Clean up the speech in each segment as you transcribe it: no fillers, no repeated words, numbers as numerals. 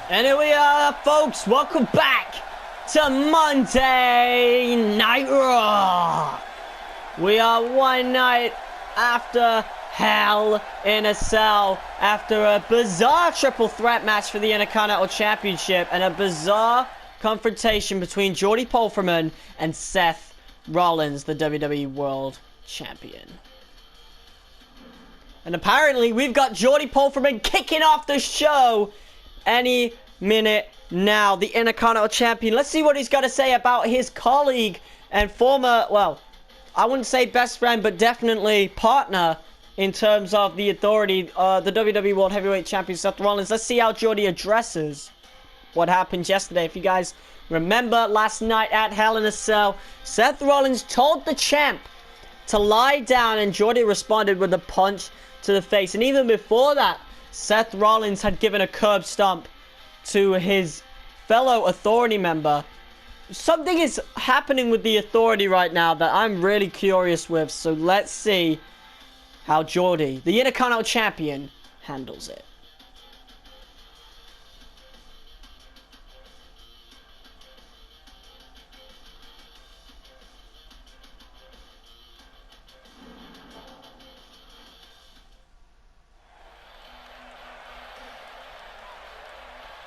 And here we are, folks. Welcome back to Monday Night Raw. We are one night after Hell in a Cell, after a bizarre triple threat match for the Intercontinental Championship and a bizarre confrontation between Jordy Pulverman and Seth Rollins, the WWE World Champion. And apparently we've got Jordy Pulverman kicking off the show any minute now, the Intercontinental Champion. Let's see what he's got to say about his colleague and former, well, I wouldn't say best friend, but definitely partner in terms of the Authority, the WWE World Heavyweight Champion, Seth Rollins. Let's see how Jordy addresses what happened yesterday. If you guys remember last night at Hell in a Cell, Seth Rollins told the champ to lie down, and Jordy responded with a punch to the face. And even before that, Seth Rollins had given a curb stomp to his fellow Authority member. Something is happening with the Authority right now that I'm really curious with. So let's see how Jordy, the Intercontinental Champion, handles it.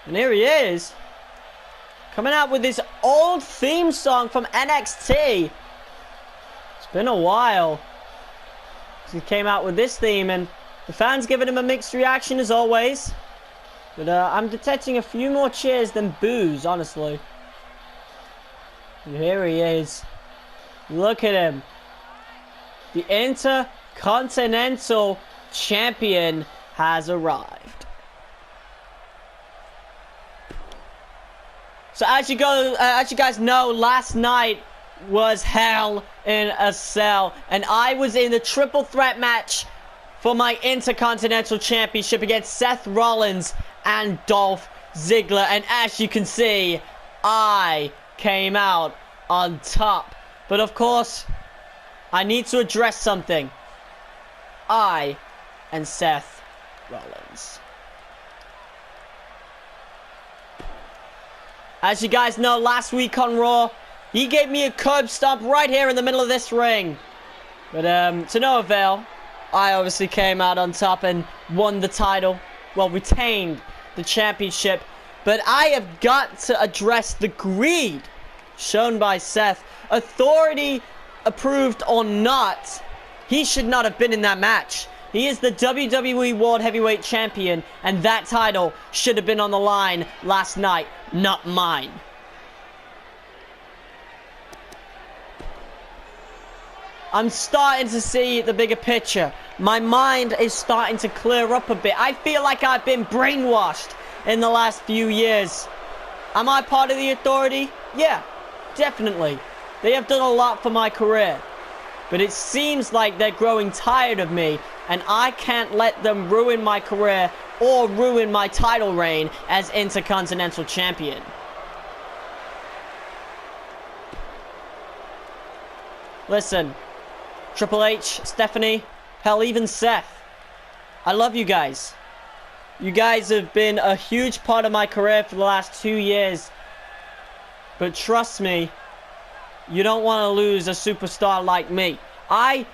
And here he is, coming out with this old theme song from NXT. It's been a while since he came out with this theme, and the fans giving him a mixed reaction as always. But I'm detecting a few more cheers than boos, honestly. And here he is. Look at him. The Intercontinental Champion has arrived. So as you guys know, last night was Hell in a Cell, and I was in the triple threat match for my Intercontinental Championship against Seth Rollins and Dolph Ziggler, and as you can see, I came out on top. But of course, I need to address something. I and Seth Rollins. As you guys know, last week on Raw, he gave me a curb stomp right here in the middle of this ring. But to no avail. I obviously came out on top and won the title. Well, retained the championship. But I have got to address the greed shown by Seth. Authority approved or not, he should not have been in that match. He is the WWE World Heavyweight Champion, and that title should have been on the line last night, not mine. I'm starting to see the bigger picture. My mind is starting to clear up a bit. I feel like I've been brainwashed in the last few years. Am I part of the Authority? Yeah, definitely. They have done a lot for my career. But it seems like they're growing tired of me, and I can't let them ruin my career or ruin my title reign as Intercontinental Champion. Listen, Triple H, Stephanie, hell, even Seth, I love you guys. You guys have been a huge part of my career for the last 2 years. But trust me, you don't want to lose a superstar like me. I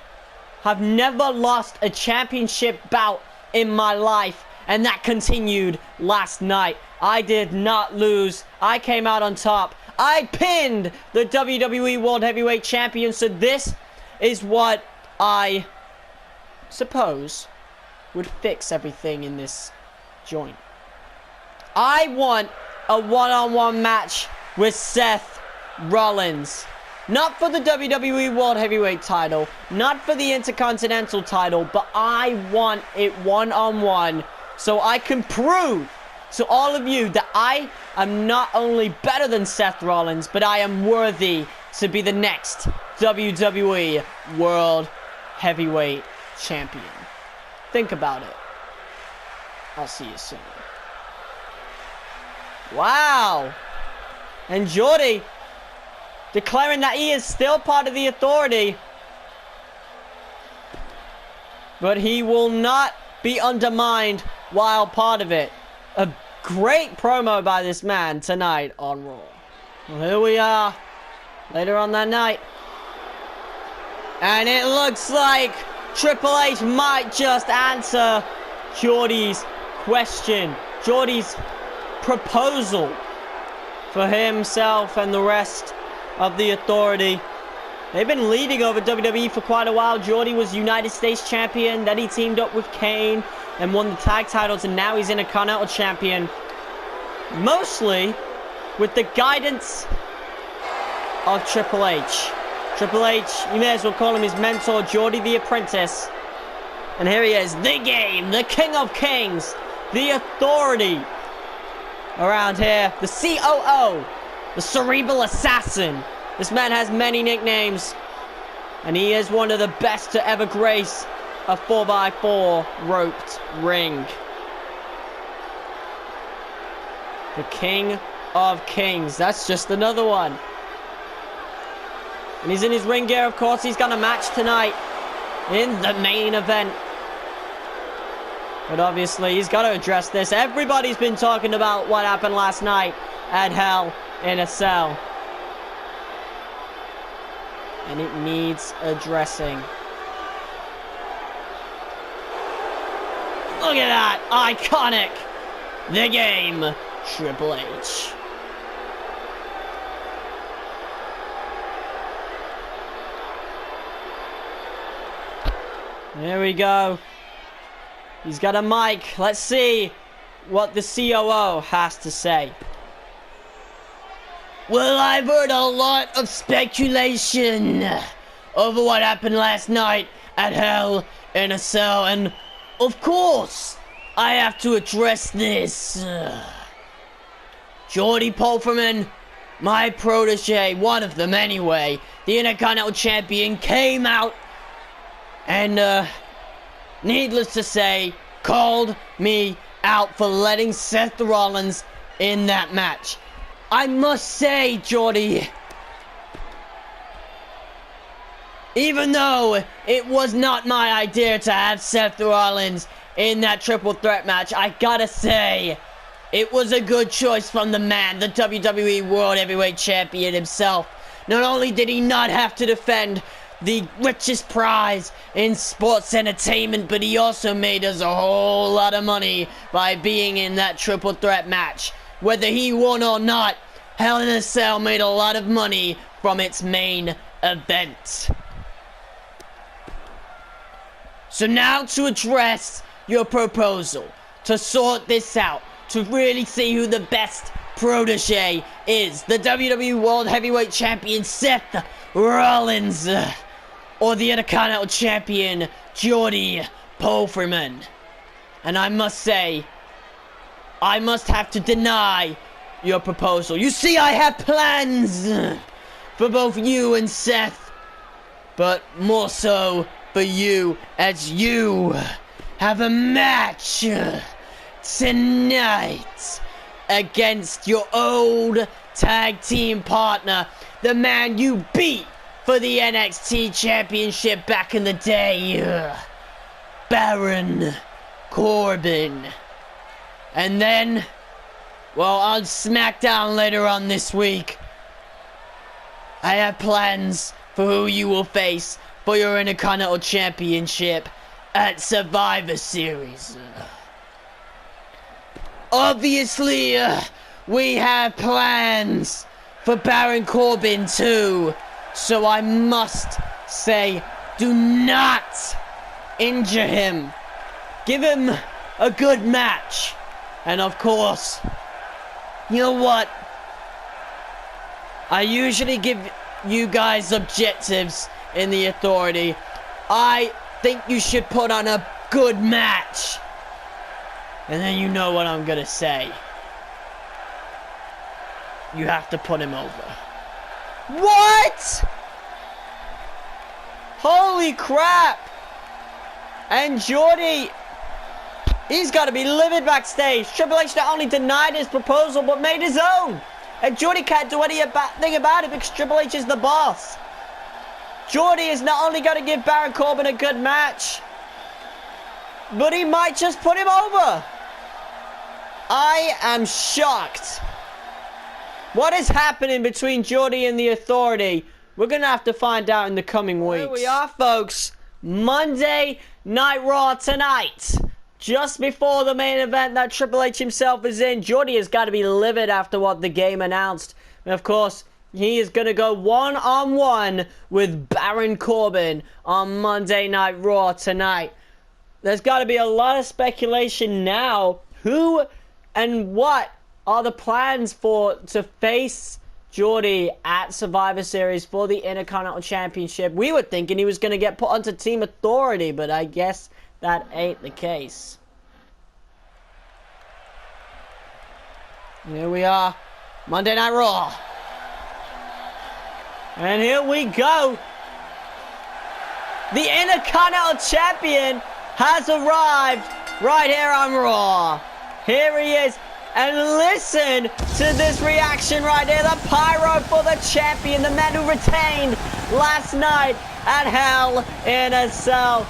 have never lost a championship bout in my life, and that continued last night. I did not lose. I came out on top. I pinned the WWE World Heavyweight Champion, so this is what I suppose would fix everything in this joint. I want a one-on-one match with Seth Rollins. Not for the WWE World Heavyweight title, not for the Intercontinental title, but I want it one-on-one so I can prove to all of you that I am not only better than Seth Rollins, but I am worthy to be the next WWE World Heavyweight Champion. Think about it. I'll see you soon. Wow! And Jordy declaring that he is still part of the Authority, but he will not be undermined while part of it. A great promo by this man tonight on Raw. Well, here we are, later on that night. And it looks like Triple H might just answer Jordie's question. Jordie's proposal for himself and the rest of the Authority. They've been leading over WWE for quite a while. Jordie was United States Champion. Then he teamed up with Kane and won the tag titles. And now he's Intercontinental Champion. Mostly with the guidance of Triple H. Triple H, you may as well call him his mentor, Jordie the Apprentice. And here he is, the Game, the King of Kings, the Authority around here, the COO, the Cerebral Assassin. This man has many nicknames, and he is one of the best to ever grace a 4x4 roped ring. The King of Kings, that's just another one. And he's in his ring gear, of course. He's got a match tonight in the main event. But obviously, he's got to address this. Everybody's been talking about what happened last night at Hell in a Cell. And it needs addressing. Look at that! Iconic! The Game, Triple H. There we go. He's got a mic. Let's see what the COO has to say. Well, I've heard a lot of speculation over what happened last night at Hell in a Cell, and of course, I have to address this. Jordie Pulverman, my protege, one of them anyway, the Intercontinental Champion, came out and, needless to say, called me out for letting Seth Rollins in that match. I must say, Jordie, even though it was not my idea to have Seth Rollins in that triple threat match, I gotta say, it was a good choice from the man, the WWE World Heavyweight Champion himself. Not only did he not have to defend the richest prize in sports entertainment, but he also made us a whole lot of money by being in that triple threat match. Whether he won or not, Hell in a Cell made a lot of money from its main event. So now to address your proposal, to sort this out, to really see who the best protege is, the WWE World Heavyweight Champion Seth Rollins, or the Intercontinental Champion Jordie Pulverman. And I must say, I must have to deny your proposal. You see, I have plans for both you and Seth, but more so for you, as you have a match tonight against your old tag team partner, the man you beat for the NXT Championship back in the day, Baron Corbin. And then, well, on SmackDown later on this week, I have plans for who you will face for your Intercontinental Championship at Survivor Series. Obviously, we have plans for Baron Corbin too. So I must say, do not injure him. Give him a good match. And of course, you know what? I usually give you guys objectives in the Authority. I think you should put on a good match. And then you know what I'm gonna say. You have to put him over. What? Holy crap! And Jordie, he's got to be livid backstage. Triple H not only denied his proposal, but made his own. And Jordie can't do anything about it because Triple H is the boss. Jordie is not only going to give Baron Corbin a good match, but he might just put him over. I am shocked. What is happening between Jordie and the Authority? We're going to have to find out in the coming weeks. Here we are, folks. Monday Night Raw tonight. Just before the main event that Triple H himself is in. Jordie has got to be livid after what the game announced. And of course, he is going to go one-on-one with Baron Corbin on Monday Night Raw tonight. There's got to be a lot of speculation now. Who and what are the plans to face Jordie at Survivor Series for the Intercontinental Championship? We were thinking he was going to get put onto Team Authority, but I guess that ain't the case. Here we are, Monday Night Raw. And here we go. The Intercontinental Champion has arrived right here on Raw. Here he is. And listen to this reaction right here. The pyro for the champion. The man who retained last night at Hell in a Cell.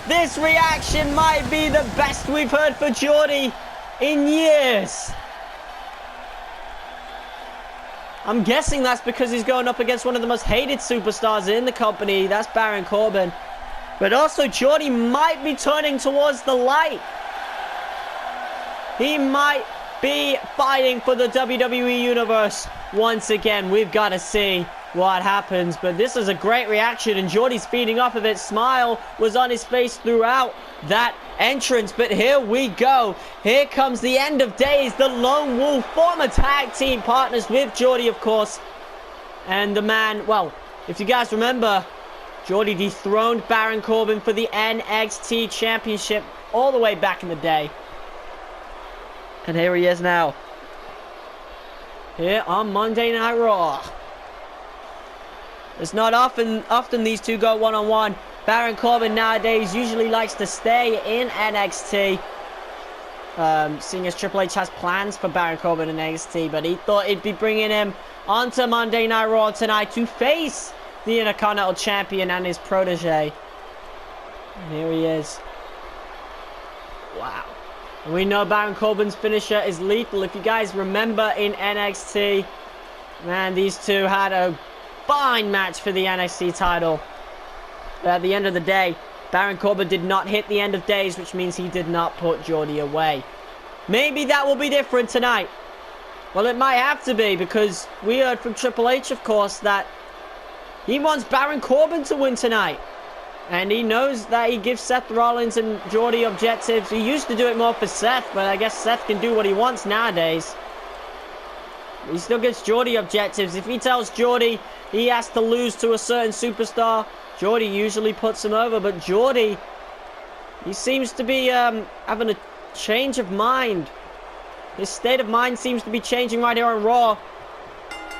This reaction might be the best we've heard for Jordie in years. I'm guessing that's because he's going up against one of the most hated superstars in the company. That's Baron Corbin. But also, Jordie might be turning towards the light. He might be fighting for the WWE Universe once again. We've got to see what happens. But this is a great reaction, and Jordie's feeding off of it. Smile was on his face throughout that entrance. But here we go. Here comes the end of days. The Lone Wolf, former tag team partners with Jordie, of course. And the man, well, if you guys remember, Jordie dethroned Baron Corbin for the NXT Championship all the way back in the day. And here he is now. Here on Monday Night Raw. It's not often these two go one-on-one. Baron Corbin nowadays usually likes to stay in NXT. Seeing as Triple H has plans for Baron Corbin in NXT. But he thought he'd be bringing him onto Monday Night Raw tonight to face the Intercontinental Champion and his protege. And here he is. Wow. And we know Baron Corbin's finisher is lethal. If you guys remember in NXT, man, these two had a fine match for the NXT title. But at the end of the day, Baron Corbin did not hit the end of days, which means he did not put Jordie away. Maybe that will be different tonight. Well, it might have to be, because we heard from Triple H, of course, that he wants Baron Corbin to win tonight. And he knows that he gives Seth Rollins and Jordie objectives. He used to do it more for Seth, but I guess Seth can do what he wants nowadays. He still gives Jordie objectives. If he tells Jordie he has to lose to a certain superstar, Jordie usually puts him over. But Jordie, he seems to be having a change of mind. His state of mind seems to be changing right here on Raw.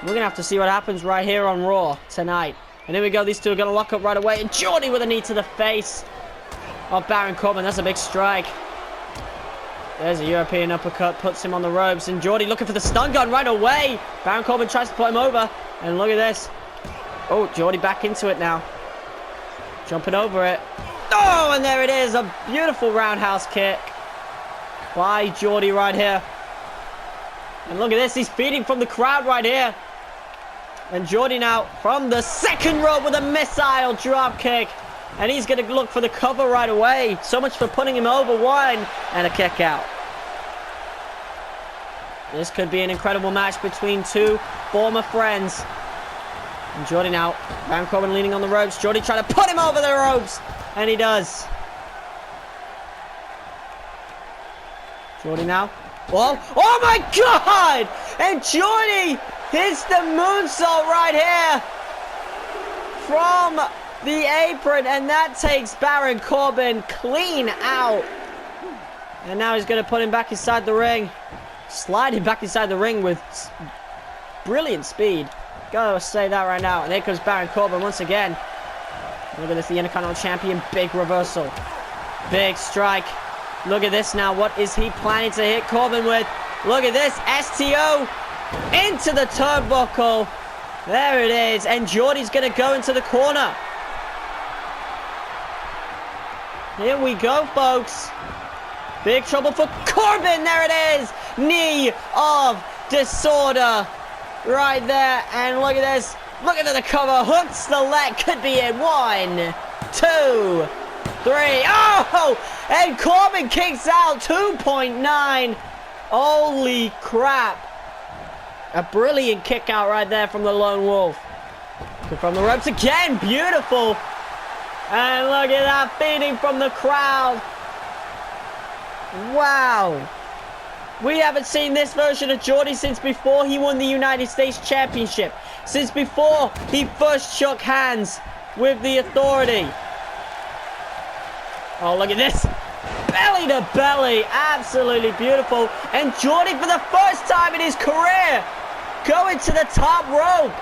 We're going to have to see what happens right here on Raw tonight. And here we go. These two are going to lock up right away. And Jordie with a knee to the face of Baron Corbin. That's a big strike. There's a European uppercut. Puts him on the ropes. And Jordie looking for the stun gun right away. Baron Corbin tries to put him over. And look at this. Oh, Jordie back into it now. Jumping over it. Oh, and there it is. A beautiful roundhouse kick by Jordie right here. And look at this. He's feeding from the crowd right here. And Jordie now from the second rope with a missile drop kick. And he's going to look for the cover right away. So much for putting him over. One. And a kick out. This could be an incredible match between two former friends. And Jordie now. Baron Corbin leaning on the ropes. Jordie trying to put him over the ropes. And he does. Jordie now. Oh my God! And Jordie hits the moonsault right here from the apron, and that takes Baron Corbin clean out. And now he's going to put him back inside the ring. Sliding back inside the ring with brilliant speed. Gotta say that right now. And here comes Baron Corbin once again. Look at this, the Intercontinental Champion. Big reversal. Big strike. Look at this now. What is he planning to hit Corbin with? Look at this. STO into the turnbuckle. There it is. And Jordie's going to go into the corner. Here we go, folks. Big trouble for Corbin. There it is. knee of disorder right there. And look at this. Look at the cover. Hooks the leg. Could be in. 1, 2, 3. Oh! And Corbin kicks out. 2.9. Holy crap. A brilliant kick out right there from the Lone Wolf. From the ropes again. Beautiful. And look at that feeding from the crowd. Wow. We haven't seen this version of Jordie since before he won the United States Championship. Since before he first shook hands with the Authority. Oh, look at this. Belly to belly. Absolutely beautiful. And Jordie, for the first time in his career, going to the top rope.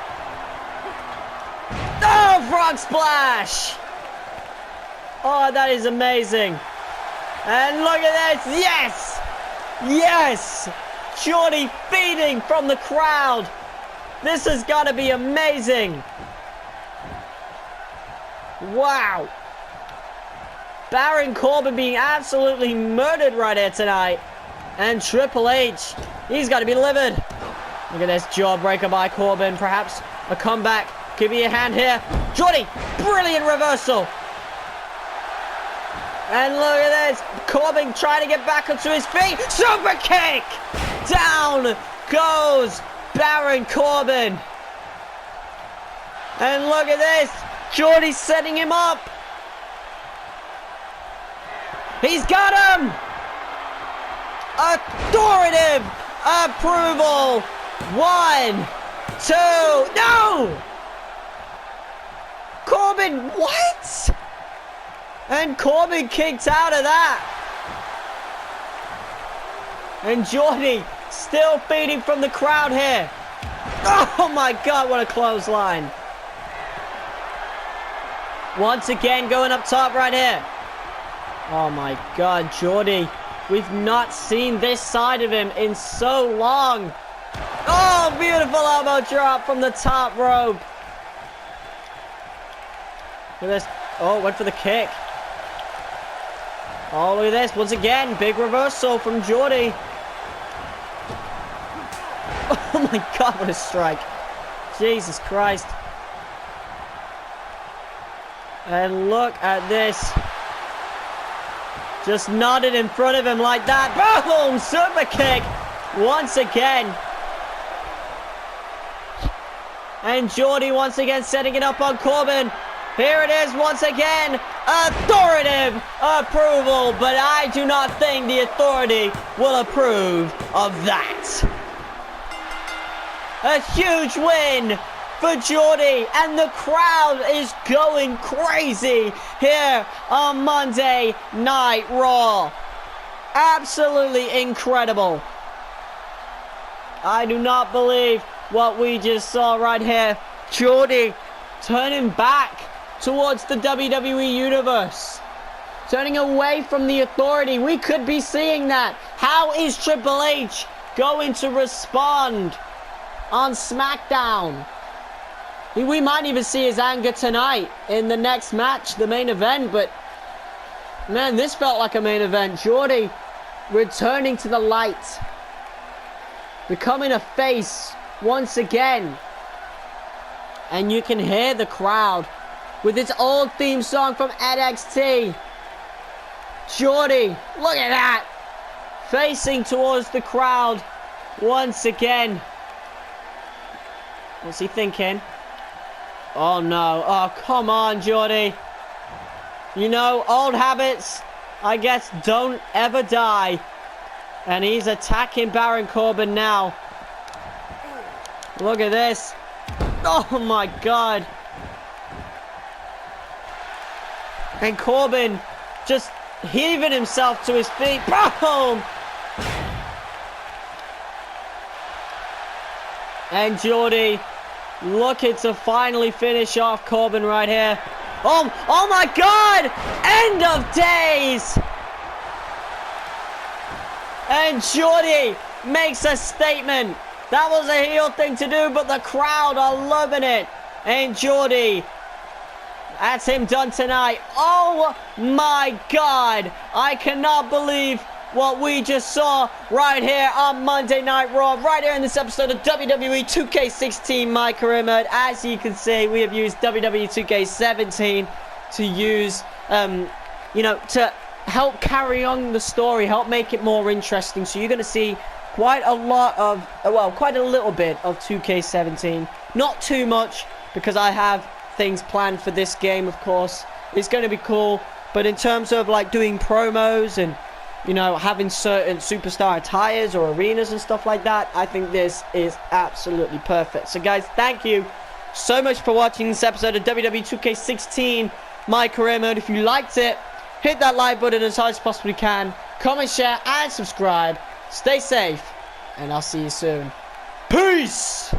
Oh, frog splash. Oh, that is amazing. And look at this. Yes. Yes. Jordie feeding from the crowd. This has got to be amazing. Wow. Baron Corbin being absolutely murdered right here tonight. And Triple H, he's got to be livid. Look at this jawbreaker by Corbin. Perhaps a comeback. Give me a hand here. Jordie, brilliant reversal. And look at this. Corbin trying to get back onto his feet. Super kick. Down goes Baron Corbin. And look at this. Jordie setting him up. He's got him. Authoritative approval. 1, 2. No. Corbin, what? And Corbin kicked out of that. And Jordie still feeding from the crowd here. Oh my God, what a clothesline. Once again going up top right here. Oh my God, Jordie. We've not seen this side of him in so long. Oh, beautiful elbow drop from the top rope. Look at this. Oh, went for the kick. Oh, look at this. Once again, big reversal from Jordie. Oh my God, what a strike. Jesus Christ. And look at this. Just nodded in front of him like that. Boom! Super kick. Once again. And Jordie once again setting it up on Corbin. Here it is once again. Authoritative approval. But I do not think the Authority will approve of that. A huge win for Jordie. And the crowd is going crazy here on Monday Night Raw. Absolutely incredible. I do not believe what we just saw right here. Jordie turning back towards the WWE Universe. Turning away from the Authority. We could be seeing that. How is Triple H going to respond on SmackDown? We might even see his anger tonight in the next match, the main event. But, man, this felt like a main event. Jordie returning to the light. Becoming a face once again. And you can hear the crowd with its old theme song from NXT. Jordie, look at that. Facing towards the crowd once again. What's he thinking? Oh no. Oh, come on, Jordie. You know, old habits, I guess, don't ever die. And he's attacking Baron Corbin now. Look at this. Oh my God. And Corbin just heaving himself to his feet. Boom! And Jordie looking to finally finish off Corbin right here. Oh my God! End of days! And Jordie makes a statement. That was a heel thing to do, but the crowd are loving it. And Jordie, that's him done tonight. Oh my God. I cannot believe what we just saw right here on Monday Night Raw, right here in this episode of WWE 2K16 My Career Mode. As you can see, we have used WWE 2K17 to use, you know, to help carry on the story, help make it more interesting. So you're going to see quite a lot of, well, quite a little bit of 2K17. Not too much, because I have things planned for this game, of course. It's going to be cool, but in terms of like doing promos and, you know, having certain superstar attires or arenas and stuff like that, I think this is absolutely perfect. So guys, thank you so much for watching this episode of WWE 2K16 My Career Mode. If you liked it, hit that like button as hard as you possibly can. Comment, share, and subscribe. Stay safe, and I'll see you soon. Peace!